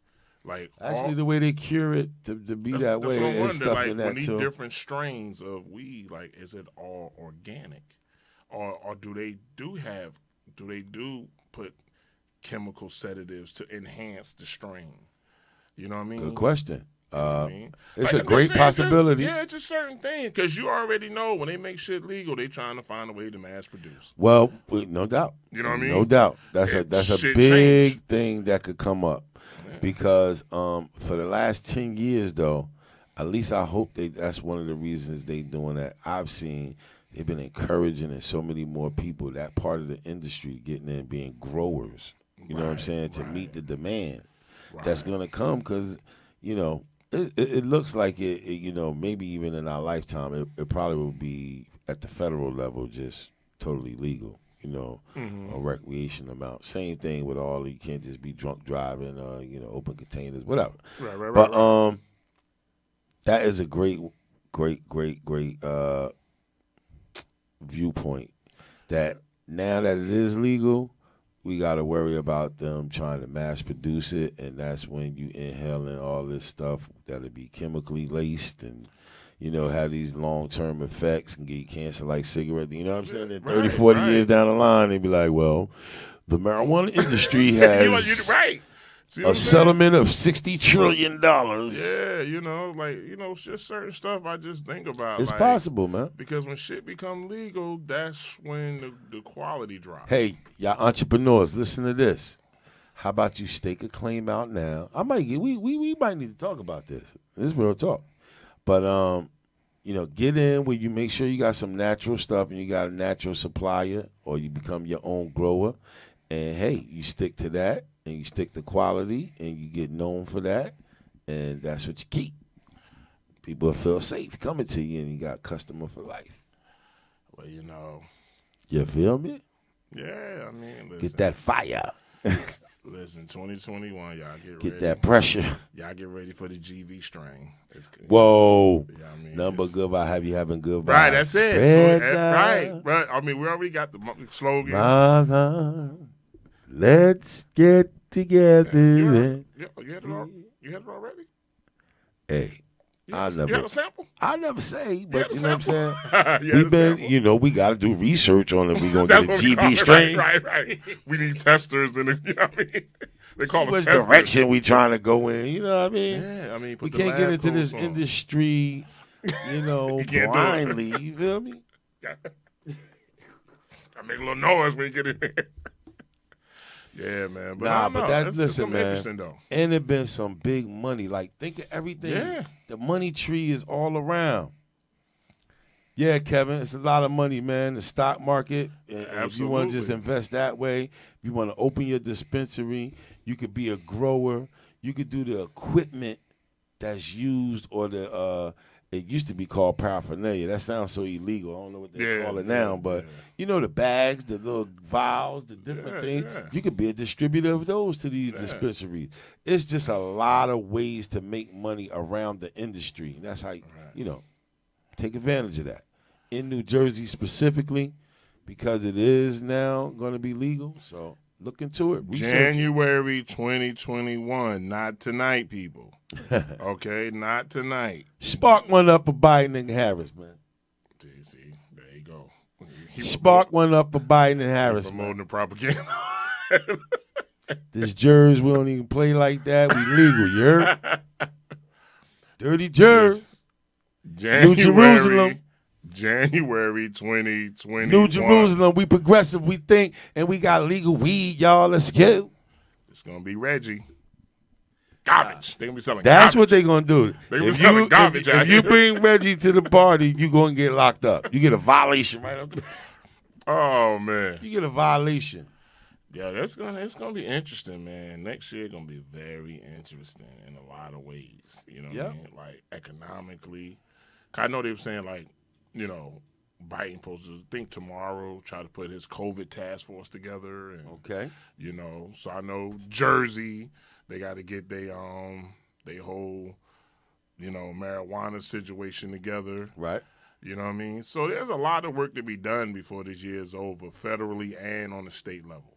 Like Actually, the way they cure it to be that way that's what I'm and wondering. stuff Like in when that these too. different strains of weed, like is it all organic, or do they put chemical sedatives to enhance the strain? You know what I mean? Good question. You know what I mean? It's Like, a great possibility. It's just certain things because you already know when they make shit legal, they trying to find a way to mass produce. Well, no doubt. You know what I mean? No doubt. That's a Shit big changed. thing that could come up. Because for the last 10 years, though, at least I hope that's one of the reasons they doing that. I've seen they've been encouraging and so many more people, that part of the industry, getting in, being growers, you know what I'm saying, to meet the demand that's going to come because, you know, it looks like you know, maybe even in our lifetime, it probably will be at the federal level just totally legal. You know, a recreation amount. Same thing with all. You can't just be drunk driving, you know, open containers, whatever. Right. But that is a great viewpoint. That now that it is legal, we got to worry about them trying to mass produce it, and that's when you inhaling all this stuff that'll be chemically laced and, you know, have these long-term effects and get you cancer like cigarettes. You know what I'm saying? In 30, 40 years down the line, they'd be like, well, the marijuana industry has See what a I'm saying? settlement of $60 trillion. Yeah, you know, like, you know, it's just certain stuff I just think about. It's like, possible, man. Because when shit become legal, that's when the quality drops. Hey, y'all entrepreneurs, listen to this. How about you stake a claim out now? I might get we might need to talk about this. This is real talk. But you know, get in where you make sure you got some natural stuff and you got a natural supplier, or you become your own grower. And hey, you stick to that and you stick to quality and you get known for that, and that's what you keep. People will feel safe coming to you and you got customer for life. Well, you know. You feel me? Yeah, I mean, listen. Get that fire. Listen, 2021, y'all get Get ready. that pressure. Y'all get ready for the GV strain. Whoa. Yeah, I mean, Number good vibe, have you having good vibes. Right, that's it. Spread Right. I mean, we already got the slogan. Mama, let's get together. You had it already? Hey, You had a sample? I never say, but you know what I'm saying? We've been, you know, we got to do research on if we're going to get a GV strain. Right. We need testers and, you know what I mean? They call it which testers. direction we trying to go in, you know what I mean? Yeah, I mean, we can't get into this industry, you know, blindly. You feel me? I make a little noise when you get in there. Yeah, man. But that's listen, man. Interesting though. And it been some big money. Like, think of everything. Yeah. The money tree is all around. Yeah, Kevin, it's a lot of money, man. The stock market. If you want to just invest that way, if you want to open your dispensary, you could be a grower. You could do the equipment that's used, or the it used to be called paraphernalia. That sounds so illegal. I don't know what they call it now, but you know, the bags, the little vials, the different things. Yeah. You could be a distributor of those to these dispensaries. It's just a lot of ways to make money around the industry. And that's how, you know, take advantage of that. In New Jersey specifically, because it is now going to be legal. So look into it. January 2021. Not tonight, people. Okay, not tonight. Spark one up for Biden and Harris, man. See, there you go. Spark one up for Biden and Harris, promoting the propaganda. This jurors, we don't even play like that. We legal, you heard? Dirty jurors. New Jerusalem. January 2021. New Jerusalem. We progressive, we think, and we got legal weed, y'all. Let's go. It's going to be Reggie. Garbage. They're going to be selling That's garbage. what they're going to do. They're going to be selling garbage if you bring Reggie to the party, you're going to get locked up. You get a violation right up there. Oh, man. You get a violation. Yeah, it's gonna be interesting, man. Next year gonna be very interesting in a lot of ways. You know what I mean? Like economically. I know they were saying like, you know, Biden supposed to think tomorrow try to put his COVID task force together, and Okay. so I know Jersey, they got to get they whole marijuana situation together. Right. You know what I mean? So there's a lot of work to be done before this year is over, federally and on the state level.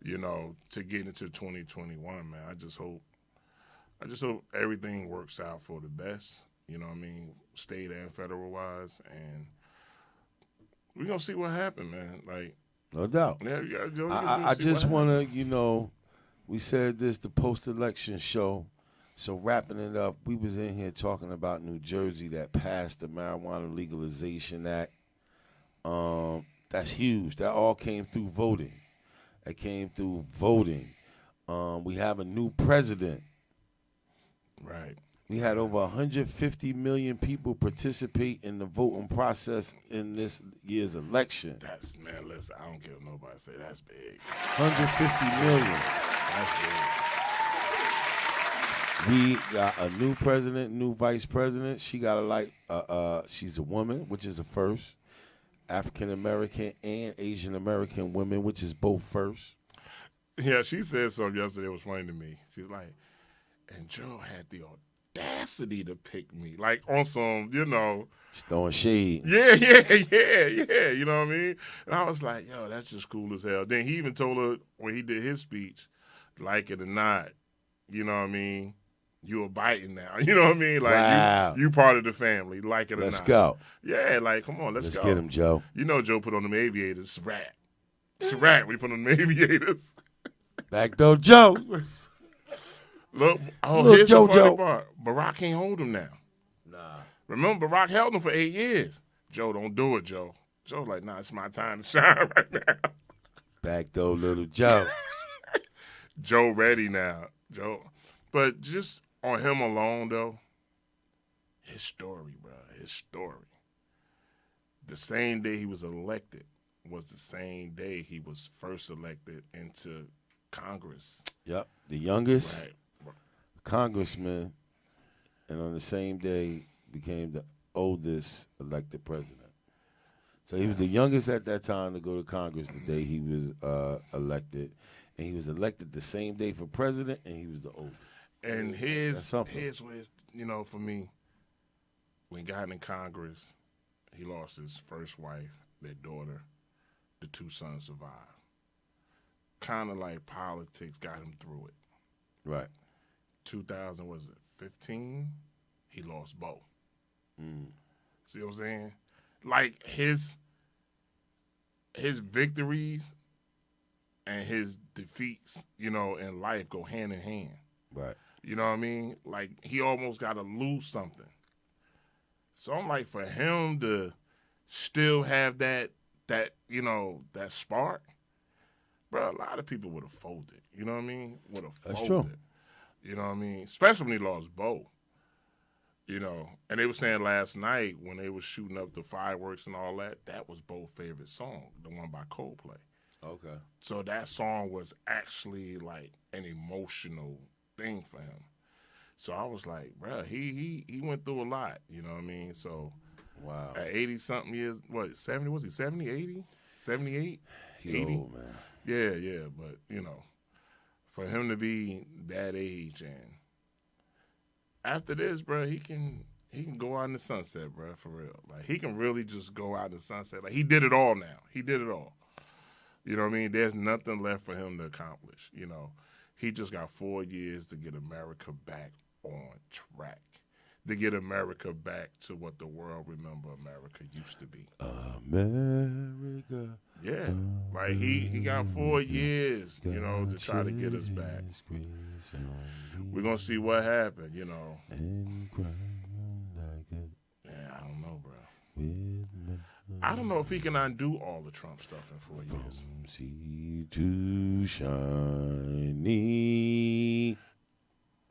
To get into 2021, man. I just hope everything works out for the best. You know what I mean? State and federal wise, and we're gonna see what happens, man. Like, No doubt. yeah, I just want to, we said this the post-election show. So wrapping it up, we was in here talking about New Jersey that passed the Marijuana Legalization Act. That's huge. That all came through voting. We have a new president. Right. We had over 150 million people participate in the voting process in this year's election. Listen, I don't care what nobody say. That's big. 150 million. That's big. We got a new president, new vice president. She got she's a woman, which is the first. African American and Asian American women, which is both first. Yeah, she said something yesterday. It was funny to me. She's like, and Joe had the audacity to pick me, like on some, She's throwing shade. Yeah. You know what I mean? And I was like, yo, that's just cool as hell. Then he even told her when he did his speech, like it or not, you know what I mean? You a Biden now. You know what I mean? Like, wow. you part of the family, like it or not. Let's go. Yeah, like, come on, let's go. Let's get him, Joe. Joe put on them aviators. It's a rat. We put on them aviators. Backdoor Joe. Look, Look, here's Joe, the funny Joe. part. Barack can't hold him now. Nah. Remember, Barack held him for 8 years. Joe, don't do it, Joe. Joe's like, nah, it's my time to shine right now. Backdoor little Joe. Joe ready now. Joe. But just on him alone, though, his story, bro, his story. The same day he was elected was the same day he was first elected into Congress. Yep. The youngest Right. congressman, and on the same day became the oldest elected president. So he was the youngest at that time to go to Congress the day he was elected. And he was elected the same day for president, and he was the oldest. And here's where it's, for me, when he got in Congress, he lost his first wife, their daughter, the 2 sons survived. Kind of like politics got him through it. Right. 2015, he lost Bo. See what I'm saying? Like his victories and his defeats, in life go hand in hand. Right. You know what I mean? Like, he almost got to lose something. So I'm like, for him to still have that spark, bro, a lot of people would have folded. You know what I mean? Would have folded. That's true. You know what I mean? Especially when he lost Bo. And they were saying last night when they was shooting up the fireworks and all that, that was Bo's favorite song, the one by Coldplay. Okay. So that song was actually like an emotional thing for him. So I was like, bro, he went through a lot, you know what I mean? So wow. At 80-something years, 70, was he 70, 80, 78, 80? Old, man. Yeah, but, for him to be that age and after this, bro, he can go out in the sunset, bro, for real. Like, he can really just go out in the sunset. Like, he did it all now. He did it all. You know what I mean? There's nothing left for him to accomplish, He just got 4 years to get America back on track, to get America back to what the world remember America used to be. America. Yeah. Like, he got 4 years, to try to get us back. We're going to see what happened, And cry like Yeah, I don't know, bro. I don't know if he can undo all the Trump stuff in 4 years. Sea too shiny.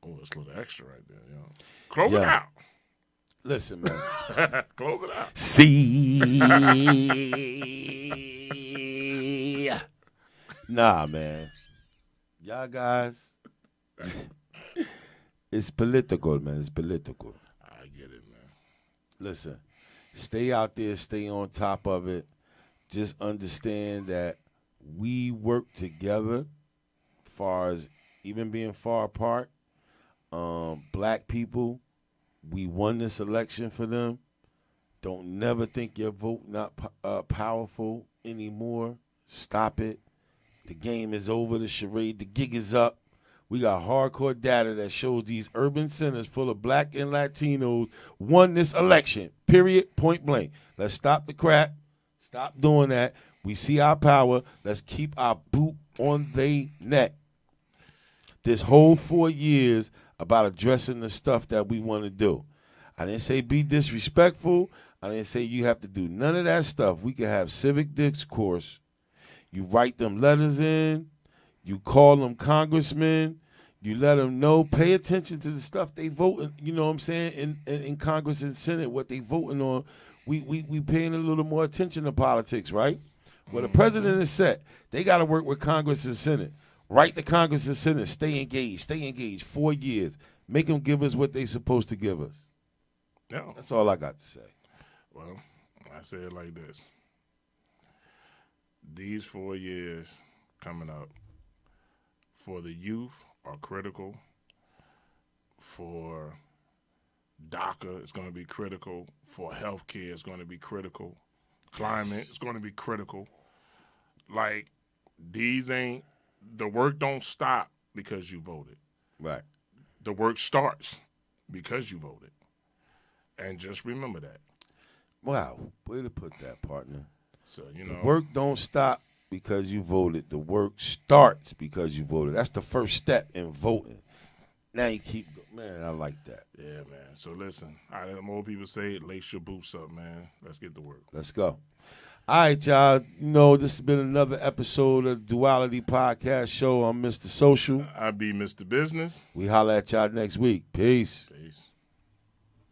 Oh, it's a little extra right there, Close it out. Listen, man. Close it out. See. Nah, man. Y'all guys. It's political, man. It's political. I get it, man. Listen. Stay out there, stay on top of it. Just understand that we work together as far as even being far apart. Black people, we won this election for them. Don't never think your vote not powerful anymore. Stop it. The game is over. The charade, the gig is up. We got hardcore data that shows these urban centers full of black and Latinos won this election, period, point blank. Let's stop the crap. Stop doing that. We see our power. Let's keep our boot on their neck. This whole 4 years about addressing the stuff that we want to do. I didn't say be disrespectful. I didn't say you have to do none of that stuff. We can have civic discourse. You write them letters in. You call them congressmen. You let them know. Pay attention to the stuff they voting. You know what I'm saying? In Congress and Senate, what they voting on. We paying a little more attention to politics, right? Well, the president is set. They got to work with Congress and Senate. Write the Congress and Senate. Stay engaged. Stay engaged. 4 years. Make them give us what they supposed to give us. Yeah. That's all I got to say. Well, I say it like this. These 4 years coming up for the youth are critical. For DACA, it's going to be critical. For healthcare, it's going to be critical. Climate, it's going to be critical. Like, these ain't, the work don't stop because you voted. Right. The work starts because you voted. And just remember that. Wow. Way to put that, partner. So, you know. The work don't stop because you voted. The work starts because you voted. That's the first step in voting. Now you keep going. Man, I like that. Yeah, man. So, listen, I hear more people say, lace your boots up, man. Let's get to work. Let's go. All right, y'all. You know, this has been another episode of the Duality Podcast Show. I'm Mr. Social. I be Mr. Business. We holla at y'all next week. Peace. Peace.